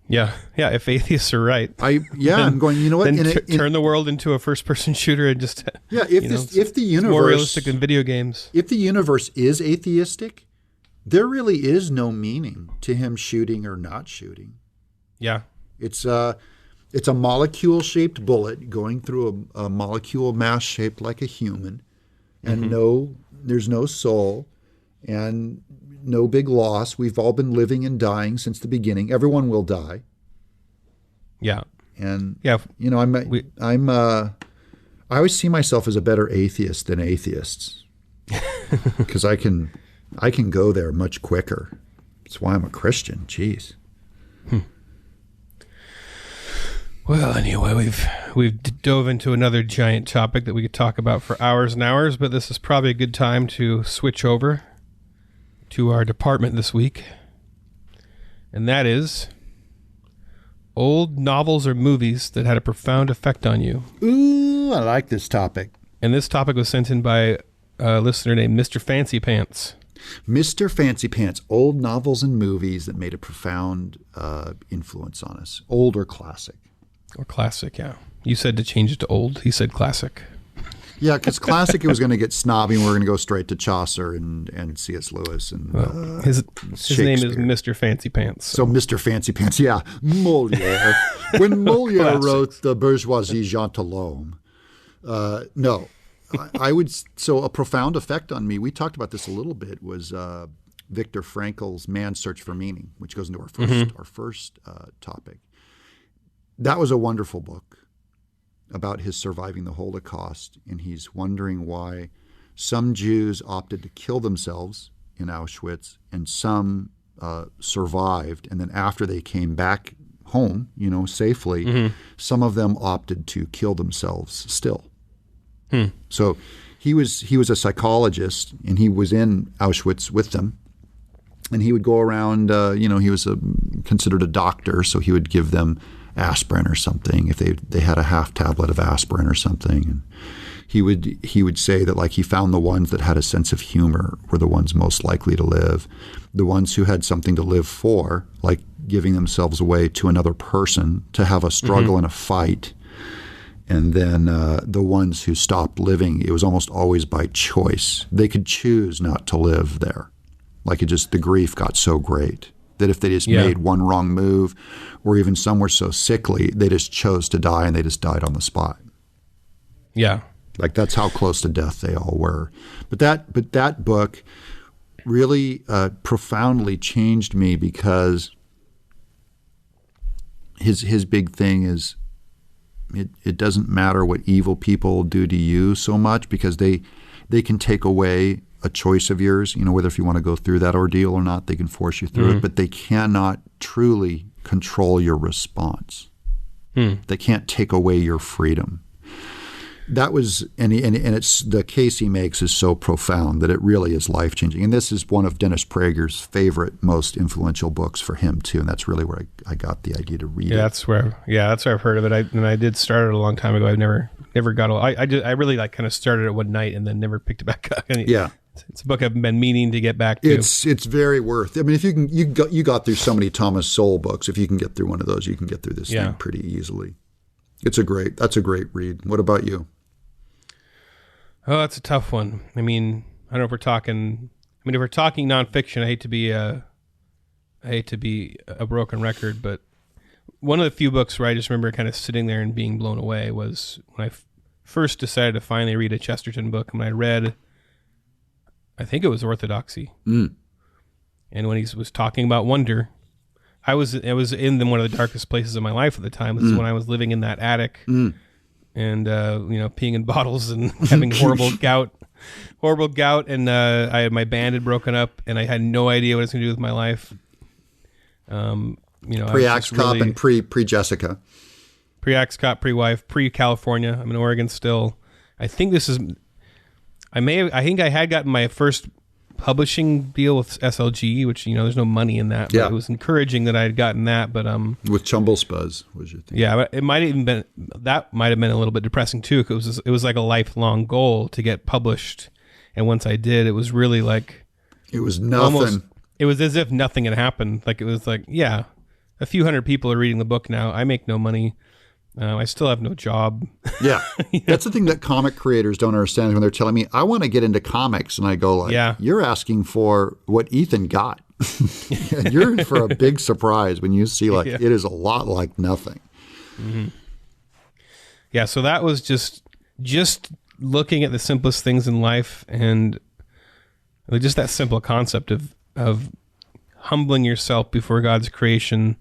Yeah. If atheists are right, I'm going. You know what? Then turn the world into a first-person shooter and just if the universe more realistic than video games. If the universe is atheistic, there really is no meaning to him shooting or not shooting. Yeah. It's a molecule-shaped bullet going through a molecule mass shaped like a human, and there's no soul and no big loss. We've all been living and dying since the beginning. Everyone will die. Yeah. And I always see myself as a better atheist than atheists because I can go there much quicker. That's why I'm a Christian. Jeez. Well, anyway, we've dove into another giant topic that we could talk about for hours and hours, but this is probably a good time to switch over to our department this week, and that is old novels or movies that had a profound effect on you. Ooh, I like this topic. And this topic was sent in by a listener named Mr. Fancy Pants. Mr. Fancy Pants, old novels and movies that made a profound influence on us, old or classic. Or classic, yeah. You said to change it to old. He said classic. Yeah, because classic, it was going to get snobby, and we're going to go straight to Chaucer and C.S. Lewis. And his name is Mr. Fancy Pants. So Mr. Fancy Pants, yeah. Molière. When Molière wrote the Bourgeoisie Gentilhomme, no. I would, so a profound effect on me, we talked about this a little bit, was Viktor Frankl's Man's Search for Meaning, which goes into our first topic. That was a wonderful book about his surviving the Holocaust, and he's wondering why some Jews opted to kill themselves in Auschwitz and some survived, and then after they came back home, safely, some of them opted to kill themselves still. So he was a psychologist, and he was in Auschwitz with them, and he would go around, he was considered a doctor, so he would give them aspirin or something if they had a half tablet of aspirin or something, and he would say that, like, he found the ones that had a sense of humor were the ones most likely to live. The ones who had something to live for, like giving themselves away to another person to have a struggle and a fight. And then the ones who stopped living, it was almost always by choice. They could choose not to live there. Like, the grief got so great that if they just made one wrong move, or even some were so sickly, they just chose to die, and they just died on the spot. Yeah. Like, that's how close to death they all were. But that book really profoundly changed me, because his big thing is it doesn't matter what evil people do to you so much, because they can take away a choice of yours, whether if you want to go through that ordeal or not, they can force you through it, but they cannot truly control your response. They can't take away your freedom. That was, and it's, the case he makes is so profound that it really is life-changing. And this is one of Dennis Prager's favorite, most influential books for him too, and that's really where I got the idea to read it. That's where I've heard of it. I did start it a long time ago. I've never got. I really kind of started it one night and then never picked it back up. Yeah. It's a book I've been meaning to get back to. It's very worth. I mean, if you got through so many Thomas Sowell books. If you can get through one of those, you can get through this thing pretty easily. That's a great read. What about you? Oh, that's a tough one. I mean, I don't know if we're talking. I mean, if we're talking nonfiction, I hate to be a broken record, but one of the few books where I just remember kind of sitting there and being blown away was when I first decided to finally read a Chesterton book, and I read, I think it was Orthodoxy. And when he was talking about wonder, I was in one of the darkest places of my life at the time. This is when I was living in that attic and peeing in bottles and having horrible gout, and I had my band had broken up, and I had no idea what I was going to do with my life. Pre-Axe Cop and pre-Jessica. Pre-Axe Cop, pre-wife, pre-California. I'm in Oregon still. I think I had gotten my first publishing deal with SLG, which, there's no money in that. But it was encouraging that I had gotten that. But with Chumblespuzz was your thing. Yeah, but it might have been a little bit depressing too, because it was like a lifelong goal to get published. And once I did, it was really like, it was nothing. It was as if nothing had happened. Like, it was like, yeah, a few hundred people are reading the book now. I make no money. I still have no job. Yeah. That's the thing that comic creators don't understand when they're telling me, I want to get into comics. And I go like, you're asking for what Ethan got. And you're in for a big surprise when you see like, it is a lot like nothing. Mm-hmm. Yeah. So that was just looking at the simplest things in life, and just that simple concept of humbling yourself before God's creation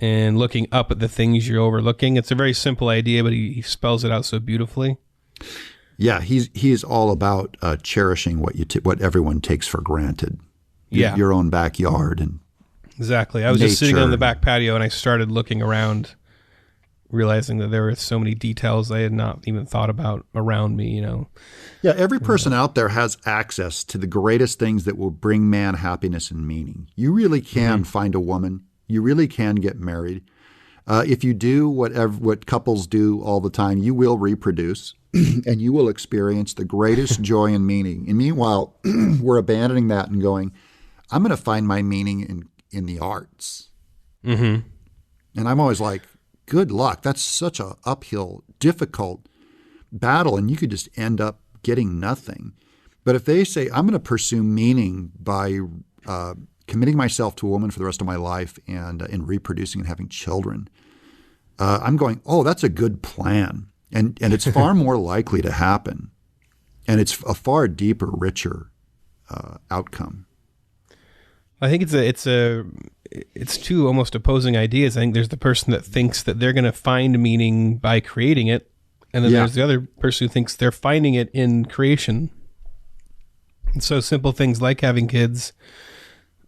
and looking up at the things you're overlooking. It's a very simple idea, but he spells it out so beautifully. Yeah, he's all about cherishing what everyone takes for granted. Your own backyard and exactly. I was just sitting on the back patio and I started looking around, realizing that there were so many details I had not even thought about around me. You know. Yeah, every person out there has access to the greatest things that will bring man happiness and meaning. You really can find a woman. You really can get married. If you do what couples do all the time, you will reproduce and you will experience the greatest joy and meaning. And meanwhile, we're abandoning that and going, I'm going to find my meaning in the arts. Mm-hmm. And I'm always like, good luck. That's such a uphill, difficult battle, and you could just end up getting nothing. But if they say, I'm going to pursue meaning by committing myself to a woman for the rest of my life and reproducing and having children, I'm going, oh, that's a good plan. And it's far more likely to happen. And it's a far deeper, richer outcome. I think it's two almost opposing ideas. I think there's the person that thinks that they're going to find meaning by creating it. And then there's the other person who thinks they're finding it in creation. And so simple things like having kids,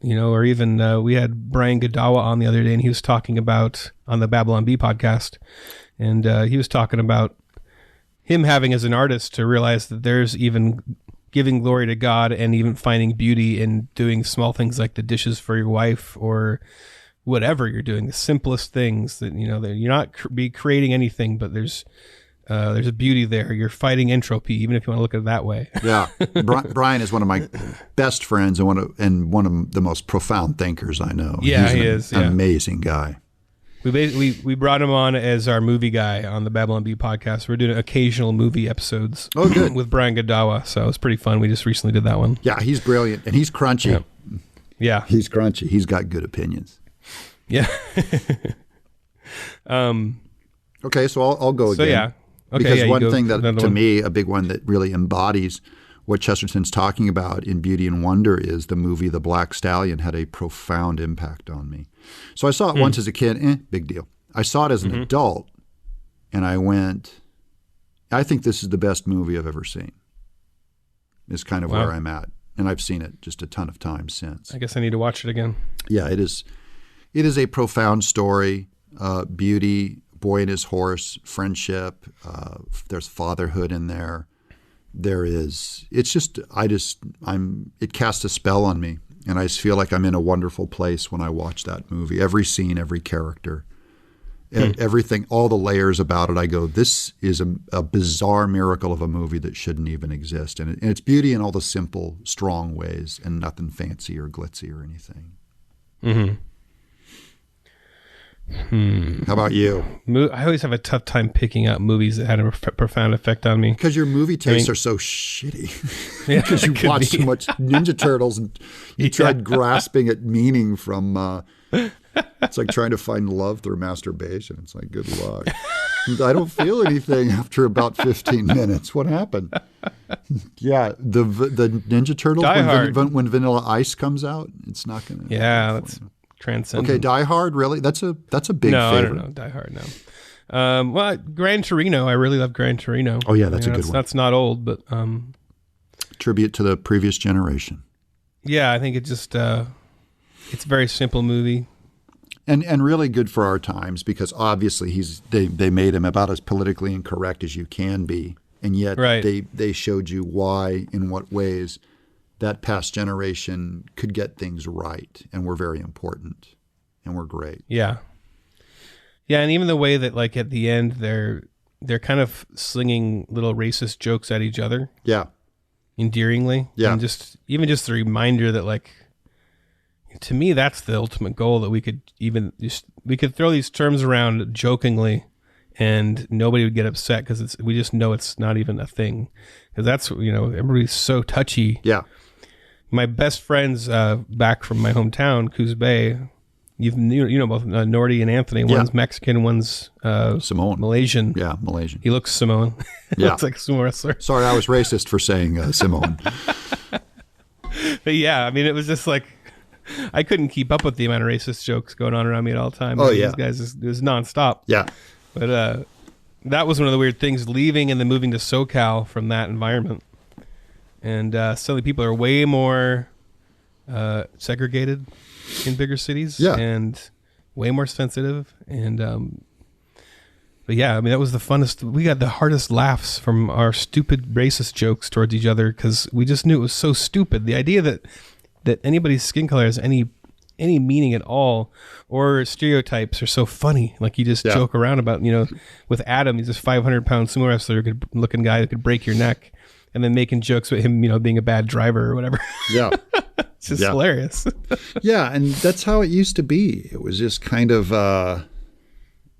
you know, or even we had Brian Godawa on the other day, and he was talking about on the Babylon Bee podcast. And he was talking about him having as an artist to realize that there's even giving glory to God and even finding beauty in doing small things like the dishes for your wife or whatever you're doing, the simplest things that, you know, that you're not creating anything, but there's a beauty there. You're fighting entropy, even if you want to look at it that way. Yeah. Brian is one of my best friends and one of the most profound thinkers I know. Yeah, he is. An amazing guy. We brought him on as our movie guy on the Babylon Bee podcast. We're doing occasional movie episodes with Brian Godawa, so it was pretty fun. We just recently did that one. Yeah, he's brilliant, and he's crunchy. Yeah. He's crunchy. He's got good opinions. Yeah. Okay, so I'll go again. So yeah. Okay, because one thing that, to one. me, a big one that really embodies what Chesterton's talking about in Beauty and Wonder is the movie The Black Stallion had a profound impact on me. So I saw it once as a kid, big deal. I saw it as an adult, and I went, I think this is the best movie I've ever seen, is kind of where I'm at. And I've seen it just a ton of times since. I guess I need to watch it again. Yeah, it is a profound story, beauty, boy and his horse, friendship, there's fatherhood in there. It cast a spell on me, and I just feel like I'm in a wonderful place when I watch that movie. Every scene, every character, everything, all the layers about it, I go, this is a bizarre miracle of a movie that shouldn't even exist. And it's beauty in all the simple, strong ways and nothing fancy or glitzy or anything. Mm-hmm. How about you? I always have a tough time picking out movies that had a profound effect on me. Because your movie tastes are so shitty. Because you watch so much Ninja Turtles and you tried grasping at meaning from, it's like trying to find love through masturbation. It's like, good luck. I don't feel anything after about 15 minutes. What happened? Yeah, the Ninja Turtles, when Vanilla Ice comes out, it's not going to. Yeah, that's transcendent. Okay, Die Hard, really? That's a big favorite. I don't know. Die Hard, no. Well, Gran Torino, I really love Gran Torino. Oh yeah, that's a good one. That's not old, but tribute to the previous generation. Yeah, I think it just it's a very simple movie. And really good for our times, because obviously they made him about as politically incorrect as you can be, and yet they showed you why, in what ways that past generation could get things right and were very important and were great. Yeah. Yeah, and even the way that, like, at the end they're kind of slinging little racist jokes at each other. Yeah. Endearingly. Yeah. And even just the reminder that, like, to me, that's the ultimate goal, that we could throw these terms around jokingly and nobody would get upset because we just know it's not even a thing. Because that's, everybody's so touchy. Yeah. My best friends back from my hometown, Coos Bay, you know both Nordy and Anthony. One's Mexican, one's Samoan. Malaysian. Yeah, Malaysian. He looks Samoan. He looks like a sumo wrestler. Sorry, I was racist for saying Samoan. But yeah, I mean, it was just like, I couldn't keep up with the amount of racist jokes going on around me at all times. Oh, yeah. These guys, it was nonstop. Yeah. But that was one of the weird things, leaving and then moving to SoCal from that environment. And suddenly people are way more segregated in bigger cities, and way more sensitive. And but yeah, I mean, that was the funnest. We got the hardest laughs from our stupid racist jokes towards each other because we just knew it was so stupid. The idea that anybody's skin color has any meaning at all, or stereotypes are so funny. Like, you just joke around about, with Adam, he's this 500-pound sumo wrestler, good looking guy that could break your neck, and then making jokes with him, being a bad driver or whatever. Yeah. It's just hilarious. Yeah, and that's how it used to be. It was just kind of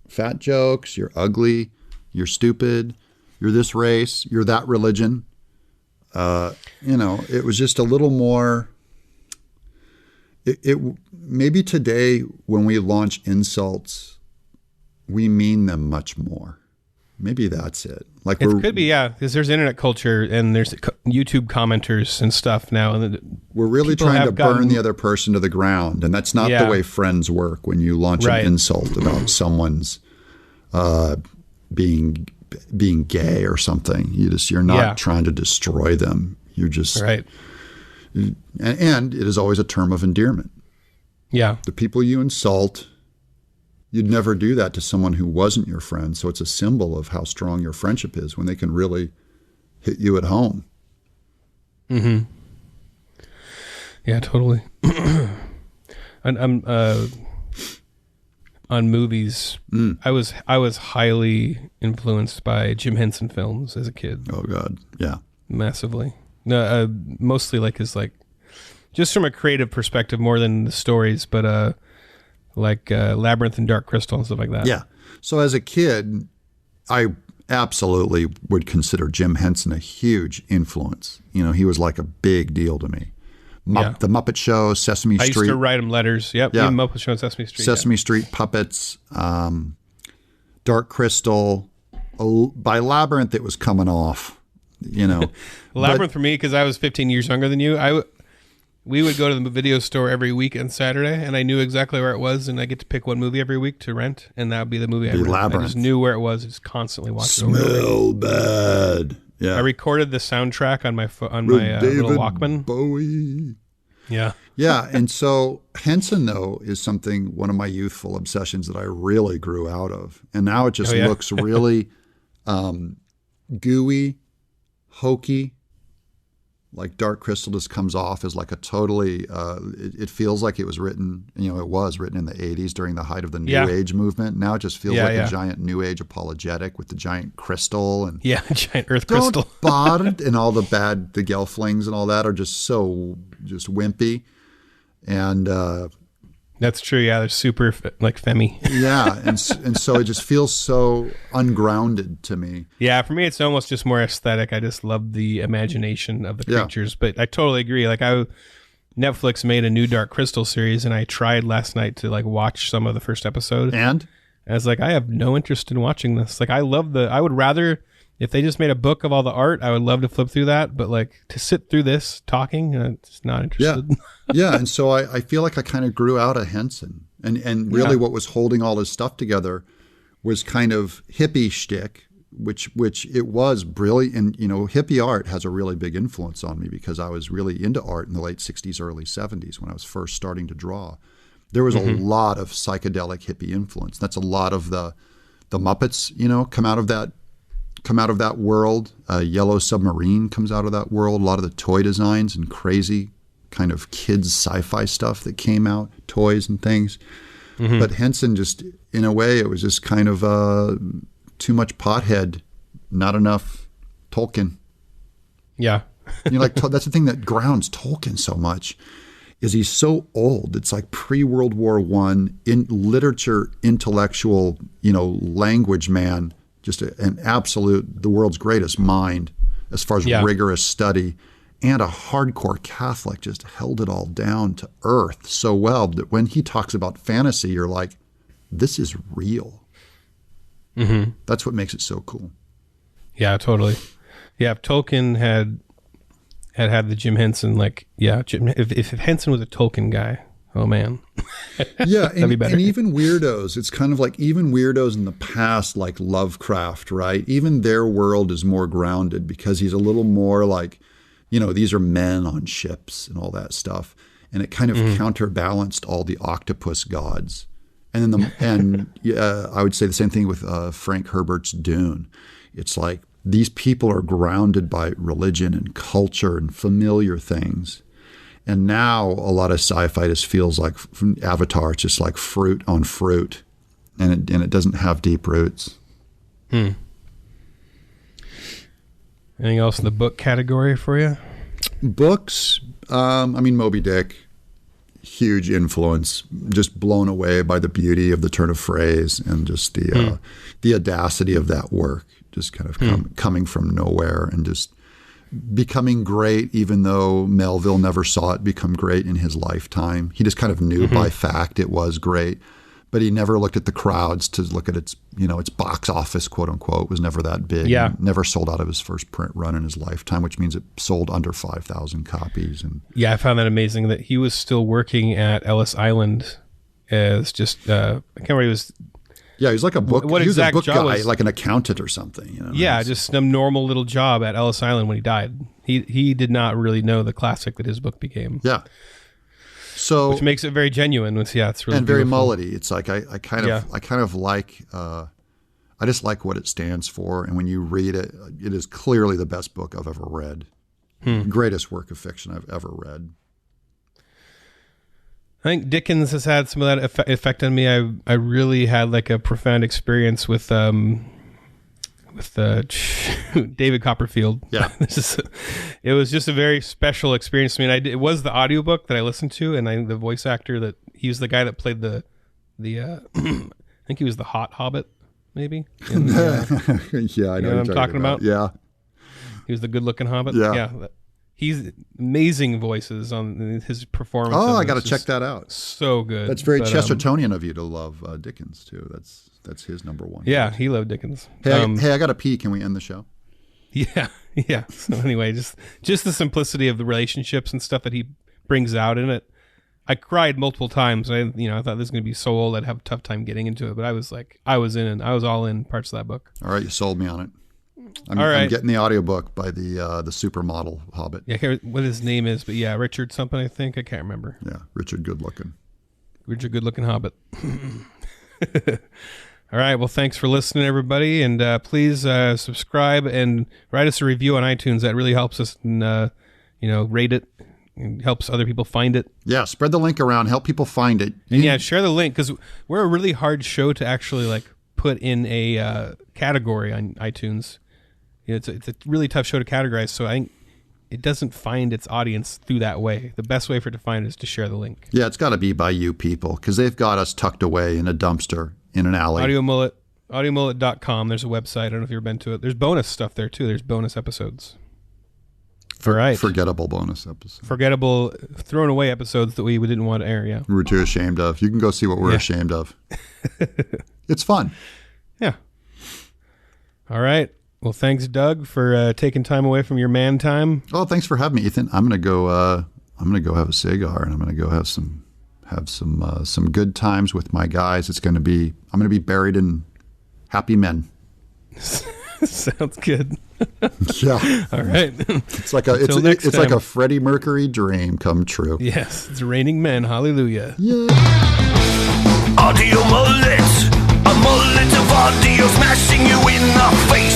fat jokes. You're ugly. You're stupid. You're this race. You're that religion. It was just a little more. It maybe today when we launch insults, we mean them much more. Maybe that's it. Like, it could be, because there's internet culture and there's YouTube commenters and stuff now. And we're really trying to burn the other person to the ground, and that's not the way friends work. When you launch an insult about someone's being gay or something, you're not trying to destroy them. You're just right. And it is always a term of endearment. Yeah, the people you insult. You'd never do that to someone who wasn't your friend. So it's a symbol of how strong your friendship is when they can really hit you at home. Mm-hmm. Yeah, totally. On movies, I was highly influenced by Jim Henson films as a kid. Oh God, yeah, massively. Mostly just from a creative perspective more than the stories, but Labyrinth and Dark Crystal and stuff like that. Yeah. So as a kid, I absolutely would consider Jim Henson a huge influence. He was like a big deal to me. The Muppet Show, Sesame Street. I used to write him letters. Yep. Yeah. Muppet Show and Sesame Street. Sesame Street puppets, Dark Crystal. By Labyrinth, it was coming off, Labyrinth for me, because I was 15 years younger than you. We would go to the video store every week on Saturday, and I knew exactly where it was, and I get to pick one movie every week to rent, and that would be the movie I rented. I just knew where it was. I just constantly watched it over. Smell bad. Yeah. I recorded the soundtrack on my little Walkman. Bowie. Yeah. Yeah, and so Henson, though, is one of my youthful obsessions that I really grew out of. And now it just looks really gooey, hokey. Like Dark Crystal just comes off as like a totally, it feels like it was written, it was written in the 80s during the height of the New Age movement. Now it just feels like a giant New Age apologetic with the giant crystal. And giant earth crystal. And all the gelflings and all that are just so wimpy. And that's true. Yeah, they're super femmy. Yeah, and so it just feels so ungrounded to me. Yeah, for me, it's almost just more aesthetic. I just love the imagination of the creatures. But I totally agree. Netflix made a new Dark Crystal series, and I tried last night to watch some of the first episode. And I was like, I have no interest in watching this. I would rather, if they just made a book of all the art, I would love to flip through that. But to sit through this talking, just not interested. Yeah. Yeah, and so I feel like I kind of grew out of Henson. And really what was holding all his stuff together was kind of hippie shtick, which it was brilliant. And, hippie art has a really big influence on me because I was really into art in the late 60s, early 70s when I was first starting to draw. There was a lot of psychedelic hippie influence. That's a lot of the Muppets, come out of that world. Yellow Submarine comes out of that world. A lot of the toy designs and crazy kind of kids sci-fi stuff that came out, toys and things. But Henson just, in a way, it was just kind of too much pothead, not enough Tolkien. Yeah. That's the thing that grounds Tolkien so much is he's so old. It's like pre-World War I, in literature, intellectual, language man, just an absolute, the world's greatest mind as far as rigorous study, and a hardcore Catholic, just held it all down to earth so well that when he talks about fantasy, you're like, this is real. Mm-hmm. That's what makes it so cool. Yeah, totally. Yeah, if Tolkien had the Jim Henson, if Henson was a Tolkien guy, oh man. Yeah, and even weirdos. It's kind of like even weirdos in the past, like Lovecraft, right? Even their world is more grounded because he's a little more like, these are men on ships and all that stuff. And it kind of counterbalanced all the octopus gods. And then I would say the same thing with Frank Herbert's Dune. It's like these people are grounded by religion and culture and familiar things. And now a lot of sci-fi just feels like from Avatar, it's just like fruit on fruit, and it doesn't have deep roots. Anything else in the book category for you? Books, Moby Dick, huge influence, just blown away by the beauty of the turn of phrase and just the audacity of that work, just kind of coming from nowhere and just becoming great, even though Melville never saw it become great in his lifetime. He just kind of knew by fact it was great, but he never looked at the crowds to look at its box office, quote unquote, was never that big. Yeah. Never sold out of his first print run in his lifetime, which means it sold under 5,000 copies. And yeah, I found that amazing that he was still working at Ellis Island as just, I can't remember, he was... Yeah, he's like a book. What he was a book guy, was, like an accountant or something. Yeah, just some normal little job at Ellis Island when he died. He did not really know the classic that his book became. Yeah, so which makes it very genuine. It's really and very beautiful. Mullety. It's like I kind of like. I just like what it stands for, and when you read it, it is clearly the best book I've ever read. Greatest work of fiction I've ever read. I think Dickens has had some of that effect on me. I really had like a profound experience with David Copperfield. Yeah, it was just a very special experience to me. And it was the audiobook that I listened to, and the voice actor that he was the guy that played the I think he was the Hot Hobbit, maybe. Yeah, I know what I'm talking about. Yeah, he was the good-looking Hobbit. Yeah. He's amazing voices on his performance. Oh, I got to check that out. So good. That's very Chestertonian of you to love Dickens too. That's his number one. Yeah, he loved Dickens. Hey, I got to pee. Can we end the show? Yeah. So anyway, just the simplicity of the relationships and stuff that he brings out in it. I cried multiple times. I thought this was going to be so old I'd have a tough time getting into it, but I was all in parts of that book. All right, you sold me on it. I'm getting the audiobook by the supermodel Hobbit. Yeah, I can't remember what his name is, but yeah, Richard something, I think. I can't remember. Yeah, Richard Goodlooking Hobbit. All right, well, thanks for listening, everybody, and please subscribe and write us a review on iTunes. That really helps us, and rate it. It helps other people find it. Yeah, spread the link around, help people find it. And share the link, because we're a really hard show to actually put in a category on iTunes. It's a really tough show to categorize, so I think it doesn't find its audience through that way. The best way for it to find it is to share the link. Yeah, it's got to be by you people, because they've got us tucked away in a dumpster in an alley. audiomullet.com. There's a website. I don't know if you've ever been to it. There's bonus stuff there, too. There's bonus episodes. Forgettable bonus episodes. Forgettable, thrown away episodes that we didn't want to air, yeah. We were too ashamed of. You can go see what we're ashamed of. It's fun. Yeah. All right. Well, thanks, Doug, for taking time away from your man time. Oh, thanks for having me, Ethan. I'm gonna go have a cigar, and I'm gonna go have some good times with my guys. I'm gonna be buried in happy men. Sounds good. Yeah. All right. It's like a Freddie Mercury dream come true. Yes, it's raining men. Hallelujah. Yeah. Audio Mullet, a mullet of audio smashing you in the face.